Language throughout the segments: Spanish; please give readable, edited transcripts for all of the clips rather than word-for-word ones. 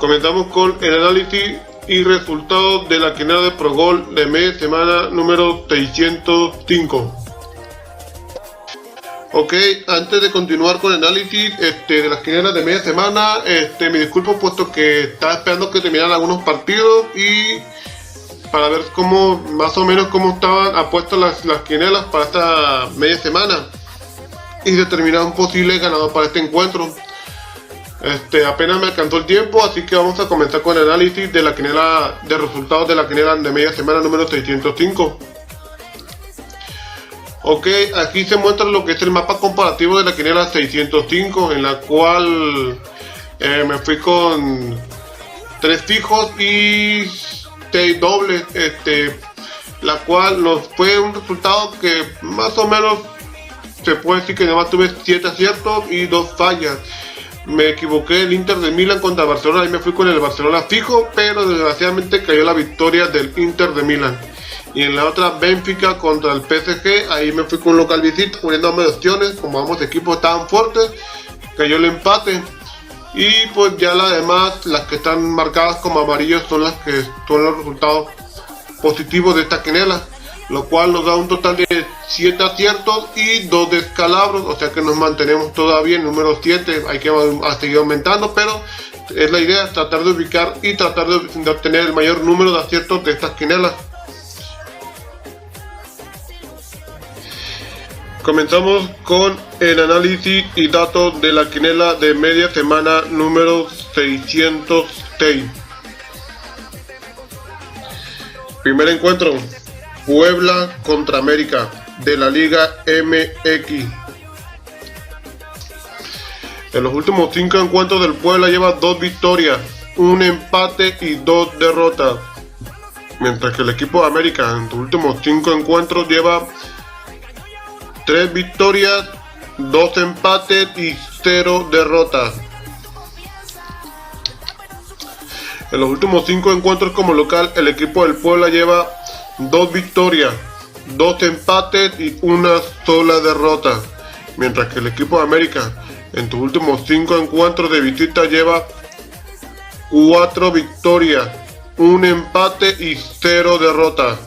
Comenzamos con el análisis y resultados de la quiniela de Pro Gol de media semana número 605. Ok, antes de continuar con el análisis de las quinielas de media semana, me disculpo puesto que estaba esperando que terminaran algunos partidos y para ver cómo, más o menos cómo estaban apuestas las quinielas para esta media semana y determinar un posible ganador para este encuentro. Apenas me alcanzó el tiempo, así que vamos a comenzar con el análisis de la quiniela de resultados de la quiniela de media semana número 605. Ok, aquí se muestra lo que es el mapa comparativo de la quiniela 605, en la cual me fui con 3 fijos y 6 dobles, la cual nos fue un resultado que más o menos se puede decir que nada más tuve 7 aciertos y 2 fallas. Me equivoqué el Inter de Milán contra Barcelona, ahí me fui con el Barcelona fijo, pero desgraciadamente cayó la victoria del Inter de Milán. Y en la otra, Benfica contra el PSG, ahí me fui con un local visita, poniéndome opciones, como ambos equipos estaban fuertes, cayó el empate. Y pues ya las demás, las que están marcadas como amarillas, son las que son los resultados positivos de esta quiniela, lo cual nos da un total de 7 aciertos y 2 descalabros, o sea que nos mantenemos todavía en número 7, hay que seguir aumentando, pero es la idea, tratar de ubicar y tratar de obtener el mayor número de aciertos de estas quinielas. Comenzamos con el análisis y datos de la quiniela de media semana número 606. Primer encuentro, Puebla contra América de la Liga MX. En los últimos 5 encuentros del Puebla lleva 2 victorias, 1 empate y 2 derrotas. Mientras que el equipo de América en sus últimos 5 encuentros lleva 3 victorias, 2 empates y 0 derrotas. En los últimos 5 encuentros como local, el equipo del Puebla lleva 2 victorias, 2 empates y 1 sola derrota. Mientras que el equipo de América en sus últimos 5 encuentros de visita lleva 4 victorias, 1 empate y 0 derrotas.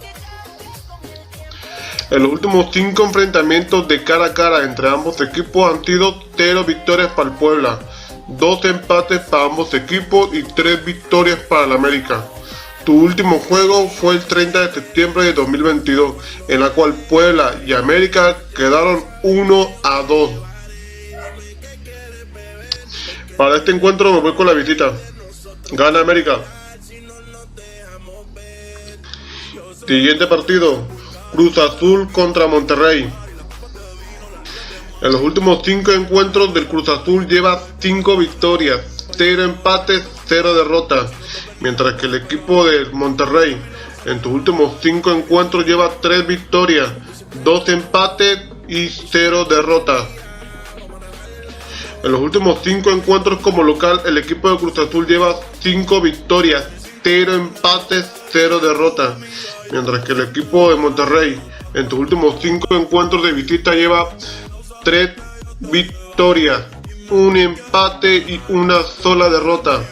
En los últimos 5 enfrentamientos de cara a cara entre ambos equipos han sido 0 victorias para el Puebla, 2 empates para ambos equipos y 3 victorias para el América. Su último juego fue el 30 de septiembre de 2022, en la cual Puebla y América quedaron 1-2. Para este encuentro me voy con la visita. Gana América. Siguiente partido, Cruz Azul contra Monterrey. En los últimos 5 encuentros del Cruz Azul lleva 5 victorias, 0 empates, 0 derrotas. Mientras que el equipo de Monterrey en sus últimos 5 encuentros lleva 3 victorias, 2 empates y 0 derrotas. En los últimos 5 encuentros como local, el equipo de Cruz Azul lleva 5 victorias, 0 empates, 0 derrotas. Mientras que el equipo de Monterrey en sus últimos 5 encuentros de visita lleva 3 victorias, 1 empate y 1 sola derrota.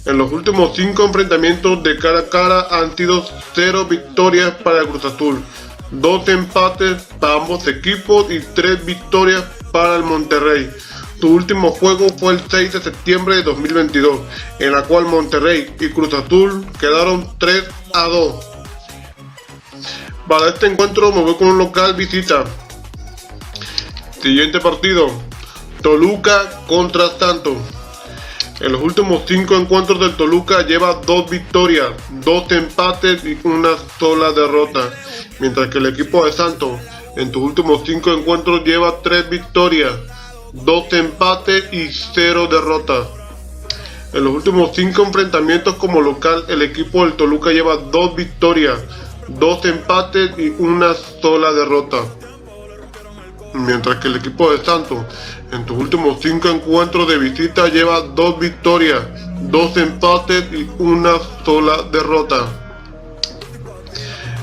En los últimos 5 enfrentamientos de cara a cara han sido 0 victorias para el Cruz Azul, 2 empates para ambos equipos y 3 victorias para el Monterrey. Su último juego fue el 6 de septiembre de 2022, en la cual Monterrey y Cruz Azul quedaron 3-2. Para este encuentro me voy con un local visita. Siguiente partido, Toluca contra Santos. En los últimos 5 encuentros del Toluca lleva 2 victorias, 2 empates y 1 sola derrota. Mientras que el equipo de Santos en sus últimos 5 encuentros lleva 3 victorias, 2 empates y 0 derrotas. En los últimos 5 enfrentamientos como local, el equipo del Toluca lleva 2 victorias, 2 empates y 1 sola derrota. Mientras que el equipo de Santos en sus últimos 5 encuentros de visita lleva 2 victorias, 2 empates y 1 sola derrota.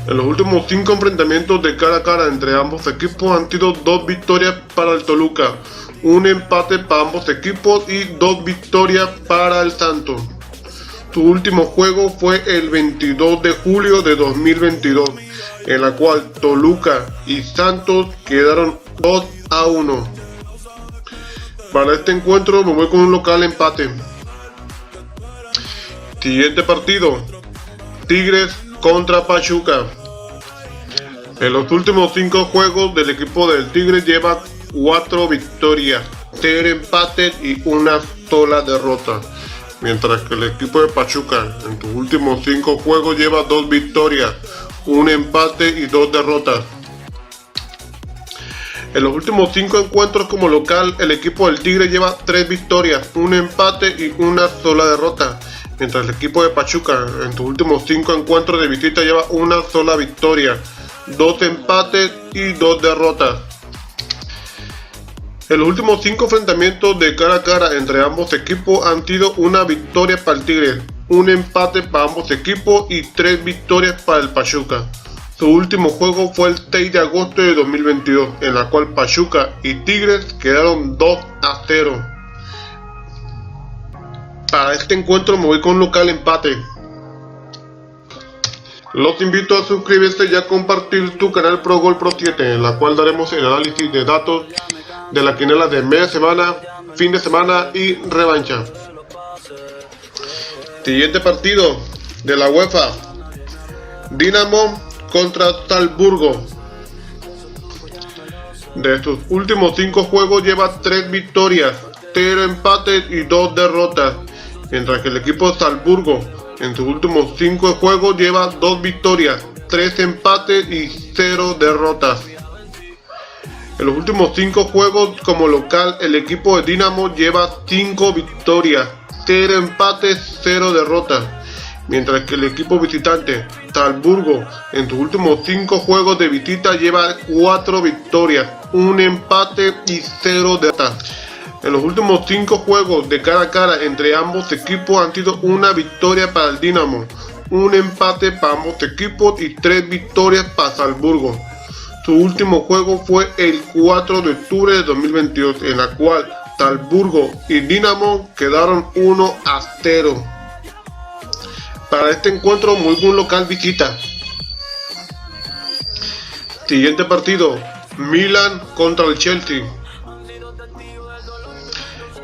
En los últimos 5 enfrentamientos de cara a cara entre ambos equipos han sido 2 victorias para el Toluca, un empate para ambos equipos y 2 victorias para el Santos. Su último juego fue el 22 de julio de 2022, en la cual Toluca y Santos quedaron 2-1. Para este encuentro me voy con un local empate. Siguiente partido, Tigres contra Pachuca. En los últimos 5 juegos del equipo del Tigres lleva 4 victorias, 0 empates y una sola derrota. Mientras que el equipo de Pachuca en sus últimos 5 juegos lleva 2 victorias, 1 empate y 2 derrotas. En los últimos 5 encuentros como local, el equipo del Tigre lleva 3 victorias, 1 empate y una sola derrota. Mientras el equipo de Pachuca en sus últimos 5 encuentros de visita lleva una sola victoria, 2 empates y 2 derrotas. En los últimos 5 enfrentamientos de cara a cara entre ambos equipos han sido una victoria para el Tigre, un empate para ambos equipos y 3 victorias para el Pachuca. Su último juego fue el 6 de agosto de 2022, en la cual Pachuca y Tigres quedaron 2-0. Para este encuentro me voy con un local empate. Los invito a suscribirse y a compartir tu canal Pro Gol Pro 7, en la cual daremos el análisis de datos de la quiniela de media semana, fin de semana y revancha. Siguiente partido de la UEFA, Dinamo contra Salzburgo. De sus últimos 5 juegos lleva 3 victorias, 0 empates y 2 derrotas, mientras que el equipo de Salzburgo en sus últimos 5 juegos lleva 2 victorias, 3 empates y 0 derrotas. En los últimos 5 juegos como local, el equipo de Dinamo lleva 5 victorias, 0 empates, 0 derrotas, mientras que el equipo visitante, Salzburgo, en sus últimos 5 juegos de visita lleva 4 victorias, 1 empate y 0 derrotas. En los últimos 5 juegos de cara a cara entre ambos equipos han sido una victoria para el Dinamo, un empate para ambos equipos y 3 victorias para Salzburgo. Su último juego fue el 4 de octubre de 2022, en la cual Salzburgo y Dinamo quedaron 1-0. Para este encuentro muy buen local visita. Siguiente partido, Milan contra el Chelsea.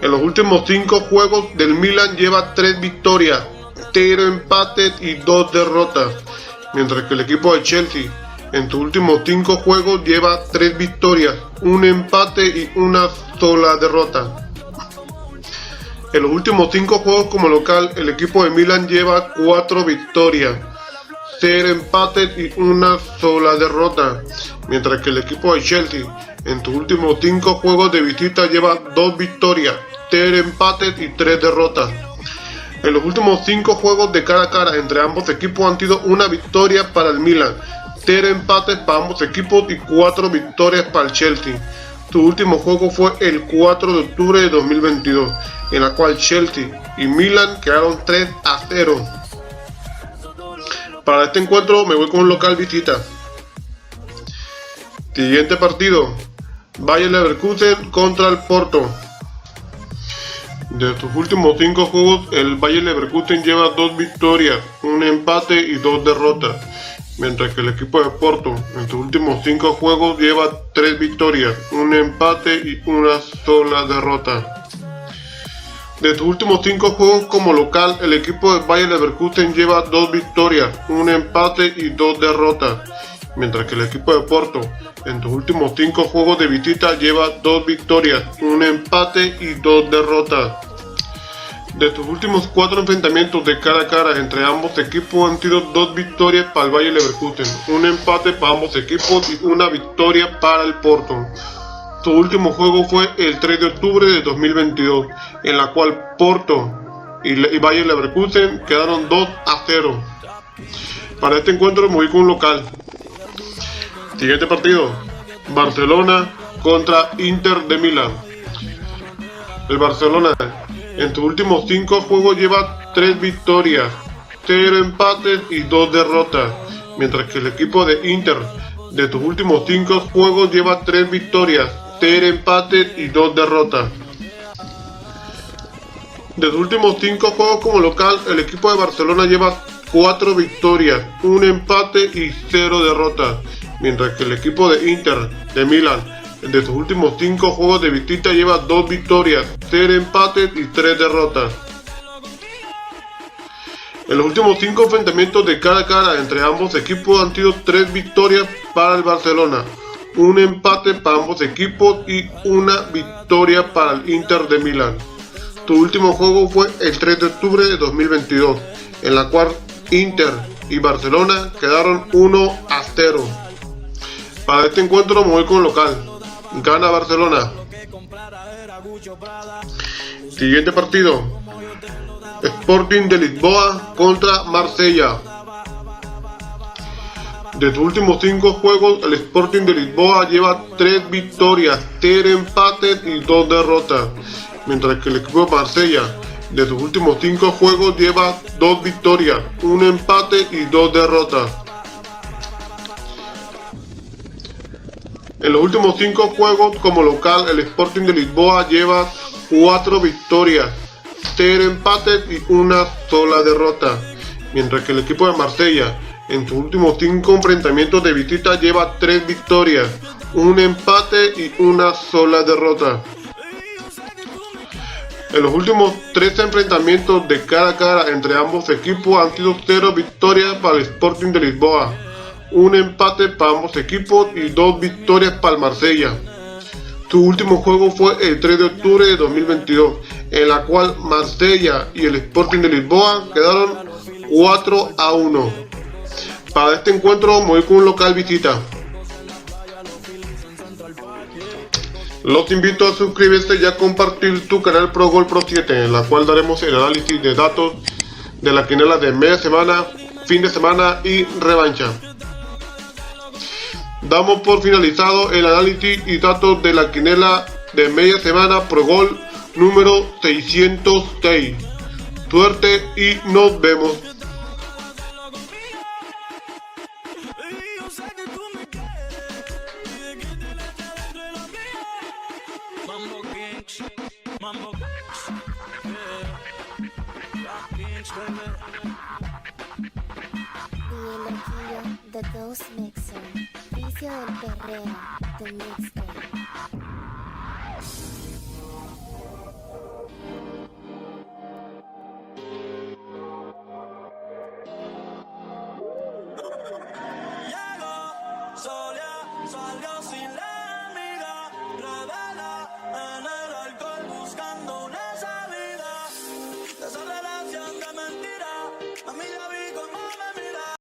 En los últimos 5 juegos del Milan lleva 3 victorias, 0 empates y 2 derrotas, mientras que el equipo de Chelsea en sus últimos 5 juegos lleva 3 victorias, 1 empate y una sola derrota. En los últimos 5 juegos como local, el equipo de Milan lleva 4 victorias, 0 empates y una sola derrota, mientras que el equipo de Chelsea en sus últimos 5 juegos de visita lleva 2 victorias, 0 empates y 3 derrotas. En los últimos 5 juegos de cara a cara entre ambos equipos han sido una victoria para el Milan, 0 empates para ambos equipos y 4 victorias para el Chelsea. Su último juego fue el 4 de octubre de 2022, en la cual Chelsea y Milan quedaron 3-0. Para este encuentro me voy con un local visita. Siguiente partido, Bayer Leverkusen contra el Porto. De sus últimos 5 juegos, el Bayer Leverkusen lleva 2 victorias, 1 empate y 2 derrotas, mientras que el equipo de Porto en sus últimos 5 juegos lleva 3 victorias, 1 empate y una sola derrota. De sus últimos 5 juegos como local, el equipo de Bayer Leverkusen lleva 2 victorias, 1 empate y 2 derrotas, mientras que el equipo de Porto en sus últimos 5 juegos de visita lleva 2 victorias, 1 empate y 2 derrotas. De sus últimos 4 enfrentamientos de cara a cara entre ambos equipos han sido 2 victorias para el Bayer Leverkusen, 1 empate para ambos equipos y 1 victoria para el Porto. Su último juego fue el 3 de octubre de 2022, en la cual Porto y Bayer Leverkusen quedaron 2-0. Para este encuentro me voy con un local. Siguiente partido, Barcelona contra Inter de Milán. El Barcelona en sus últimos 5 juegos lleva 3 victorias, 0 empates y 2 derrotas, mientras que el equipo de Inter de sus últimos 5 juegos lleva 3 victorias, 3 empates y 2 derrotas. De sus últimos 5 juegos como local, el equipo de Barcelona lleva 4 victorias, 1 empate y 0 derrotas, mientras que el equipo de Inter de Milán, de sus últimos 5 juegos de visita, lleva 2 victorias, 0 empates y 3 derrotas. En los últimos 5 enfrentamientos de cara a cara entre ambos equipos han sido 3 victorias para el Barcelona, 1 empate para ambos equipos y 1 victoria para el Inter de Milán. Su último juego fue el 3 de octubre de 2022, en la cual Inter y Barcelona quedaron 1-0. Para este encuentro me voy con local. Gana Barcelona. Siguiente partido. Sporting de Lisboa contra Marsella. De sus últimos 5 juegos, el Sporting de Lisboa lleva 3 victorias, 0 empates y 2 derrotas, mientras que el equipo de Marsella, de sus últimos 5 juegos, lleva 2 victorias, 1 empate y 2 derrotas. En los últimos 5 juegos como local, el Sporting de Lisboa lleva 4 victorias, 0 empates y 1 sola derrota, mientras que el equipo de Marsella, en sus últimos 5 enfrentamientos de visita, lleva 3 victorias, 1 empate y 1 sola derrota. En los últimos 13 enfrentamientos de cara a cara entre ambos equipos han sido 0 victorias para el Sporting de Lisboa, 1 empate para ambos equipos y 2 victorias para el Marsella. Su último juego fue el 3 de octubre de 2022, en la cual Marsella y el Sporting de Lisboa quedaron 4-1. Para este encuentro me voy con un local visita. Los invito a suscribirse y a compartir tu canal Pro Gol Pro 7, en la cual daremos el análisis de datos de la quiniela de media semana, fin de semana y revancha. Damos por finalizado el análisis y datos de la quiniela de media semana Pro Gol número 606. Suerte y nos vemos. Mambo Kings, yeah. Rock Kings, baby. Y el loquillo, The Ghost Mixer, vicio del perreo, The Mixer.